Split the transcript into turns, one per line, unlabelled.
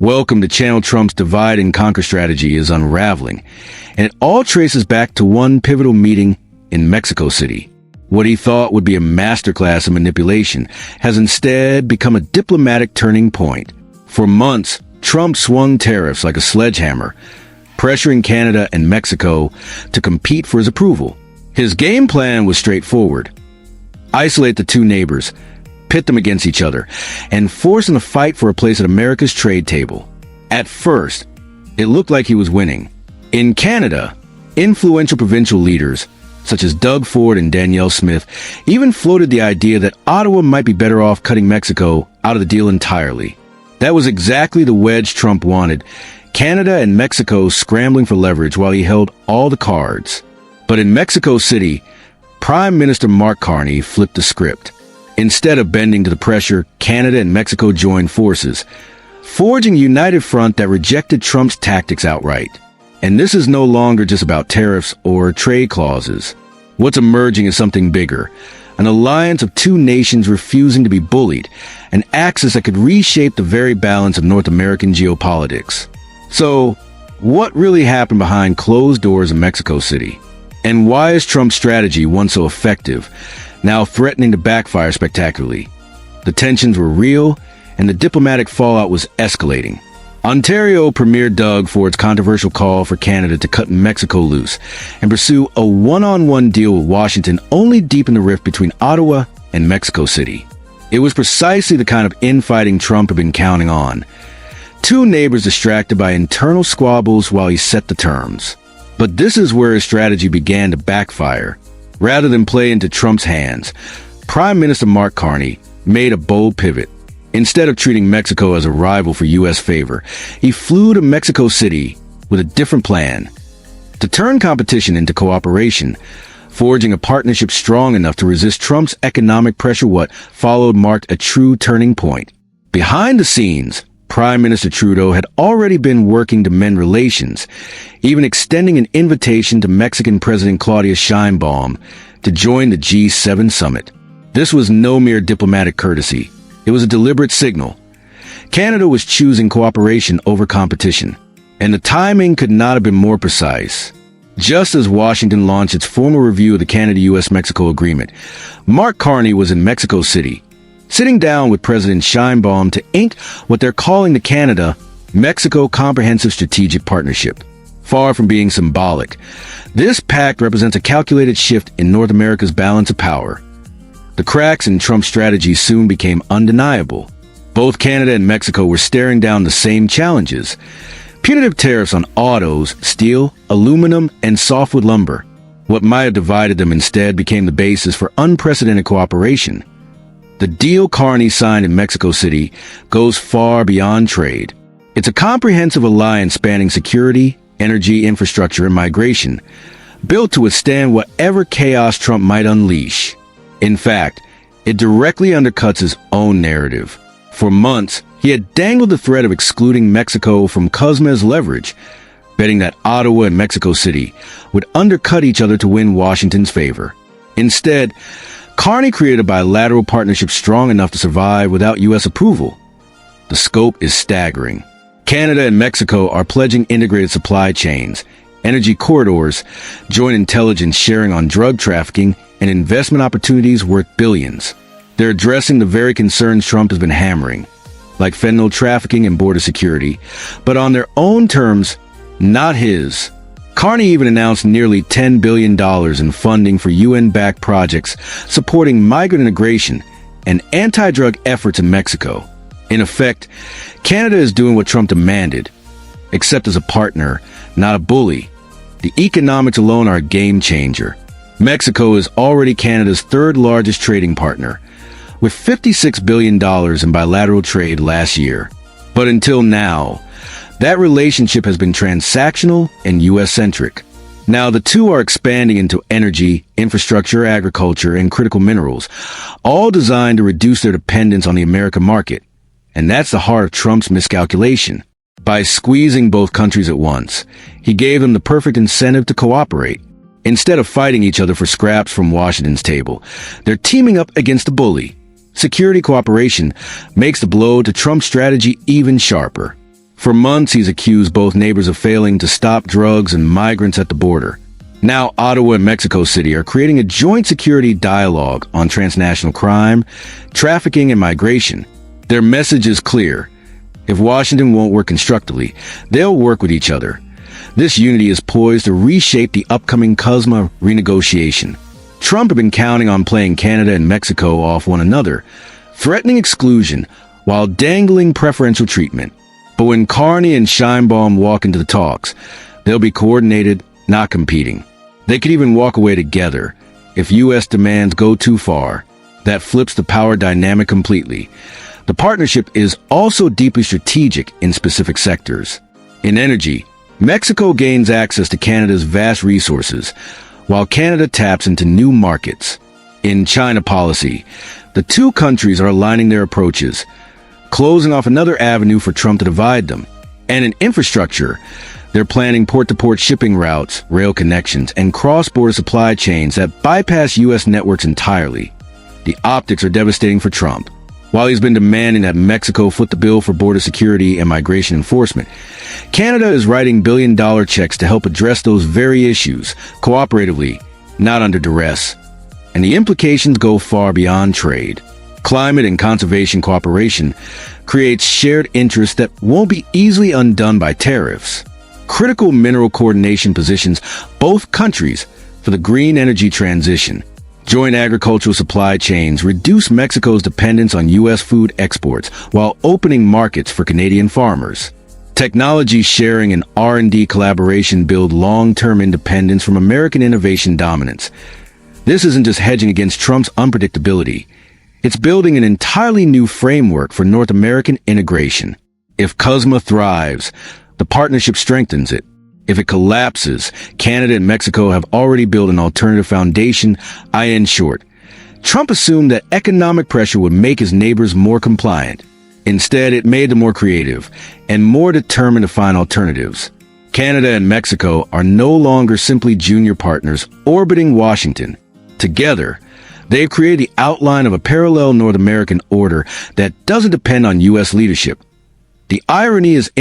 Welcome to Channel Trump's divide and conquer strategy is unraveling, and it all traces back to one pivotal meeting in Mexico City. What he thought would be a masterclass in manipulation has instead become a diplomatic turning point. For months, Trump swung tariffs like a sledgehammer, pressuring Canada and Mexico to compete for his approval. His game plan was straightforward: isolate the two neighbors, pit them against each other, and force them to fight for a place at America's trade table. At first, it looked like he was winning. In Canada, influential provincial leaders, such as Doug Ford and Danielle Smith, even floated the idea that Ottawa might be better off cutting Mexico out of the deal entirely. That was exactly the wedge Trump wanted: Canada and Mexico scrambling for leverage while he held all the cards. But in Mexico City, Prime Minister Mark Carney flipped the script. Instead of bending to the pressure, Canada and Mexico joined forces, forging a united front that rejected Trump's tactics outright. And this is no longer just about tariffs or trade clauses. What's emerging is something bigger: an alliance of two nations refusing to be bullied, an axis that could reshape the very balance of North American geopolitics. So, what really happened behind closed doors in Mexico City? And why is Trump's strategy, once so effective, now threatening to backfire spectacularly? The tensions were real, and the diplomatic fallout was escalating. Ontario Premier Doug Ford's controversial call for Canada to cut Mexico loose and pursue a one-on-one deal with Washington only deepened the rift between Ottawa and Mexico City. It was precisely the kind of infighting Trump had been counting on. Two neighbors distracted by internal squabbles while he set the terms. But this is where his strategy began to backfire. Rather than play into Trump's hands, Prime Minister Mark Carney made a bold pivot. Instead of treating Mexico as a rival for U.S. favor, he flew to Mexico City with a different plan: to turn competition into cooperation, forging a partnership strong enough to resist Trump's economic pressure. What followed marked a true turning point. Behind the scenes, Prime Minister Trudeau had already been working to mend relations, even extending an invitation to Mexican President Claudia Sheinbaum to join the G7 summit. This was no mere diplomatic courtesy. It was a deliberate signal. Canada was choosing cooperation over competition, and the timing could not have been more precise. Just as Washington launched its formal review of the Canada-US-Mexico agreement, Mark Carney was in Mexico City, sitting down with President Sheinbaum to ink what they're calling the Canada-Mexico Comprehensive Strategic Partnership. Far from being symbolic, this pact represents a calculated shift in North America's balance of power. The cracks in Trump's strategy soon became undeniable. Both Canada and Mexico were staring down the same challenges: punitive tariffs on autos, steel, aluminum, and softwood lumber. What might have divided them instead became the basis for unprecedented cooperation. The deal Carney signed in Mexico City goes far beyond trade. It's a comprehensive alliance spanning security, energy, infrastructure, and migration, built to withstand whatever chaos Trump might unleash. In fact, it directly undercuts his own narrative. For months, he had dangled the threat of excluding Mexico from COSME's leverage, betting that Ottawa and Mexico City would undercut each other to win Washington's favor. Instead, Carney created a bilateral partnership strong enough to survive without U.S. approval. The scope is staggering. Canada and Mexico are pledging integrated supply chains, energy corridors, joint intelligence sharing on drug trafficking, and investment opportunities worth billions. They're addressing the very concerns Trump has been hammering, like fentanyl trafficking and border security, but on their own terms, not his. Carney even announced nearly $10 billion in funding for UN-backed projects supporting migrant integration and anti-drug efforts in Mexico. In effect, Canada is doing what Trump demanded, except as a partner, not a bully. The economics alone are a game changer. Mexico is already Canada's third largest trading partner, with $56 billion in bilateral trade last year. But until now, that relationship has been transactional and U.S.-centric. Now the two are expanding into energy, infrastructure, agriculture, and critical minerals, all designed to reduce their dependence on the American market. And that's the heart of Trump's miscalculation. By squeezing both countries at once, he gave them the perfect incentive to cooperate. Instead of fighting each other for scraps from Washington's table, they're teaming up against the bully. Security cooperation makes the blow to Trump's strategy even sharper. For months, he's accused both neighbors of failing to stop drugs and migrants at the border. Now, Ottawa and Mexico City are creating a joint security dialogue on transnational crime, trafficking, and migration. Their message is clear. If Washington won't work constructively, they'll work with each other. This unity is poised to reshape the upcoming CUSMA renegotiation. Trump had been counting on playing Canada and Mexico off one another, threatening exclusion while dangling preferential treatment. But when Carney and Sheinbaum walk into the talks, they'll be coordinated, not competing. They could even walk away together. If U.S. demands go too far, that flips the power dynamic completely. The partnership is also deeply strategic in specific sectors. In energy, Mexico gains access to Canada's vast resources, while Canada taps into new markets. In China policy, the two countries are aligning their approaches, closing off another avenue for Trump to divide them. And in infrastructure, they're planning port-to-port shipping routes, rail connections, and cross-border supply chains that bypass U.S. networks entirely. The optics are devastating for Trump. While he's been demanding that Mexico foot the bill for border security and migration enforcement, Canada is writing billion-dollar checks to help address those very issues, cooperatively, not under duress. And the implications go far beyond trade. Climate and conservation cooperation creates shared interests that won't be easily undone by tariffs. Critical mineral coordination positions both countries for the green energy transition. Joint agricultural supply chains reduce Mexico's dependence on U.S. food exports while opening markets for Canadian farmers. Technology sharing and R&D collaboration build long-term independence from American innovation dominance. This isn't just hedging against Trump's unpredictability. It's building an entirely new framework for North American integration. If CUSMA thrives, the partnership strengthens it. If it collapses, Canada and Mexico have already built an alternative foundation. In short, Trump assumed that economic pressure would make his neighbors more compliant. Instead, it made them more creative and more determined to find alternatives. Canada and Mexico are no longer simply junior partners orbiting Washington. Together, they've created the outline of a parallel North American order that doesn't depend on U.S. leadership. The irony is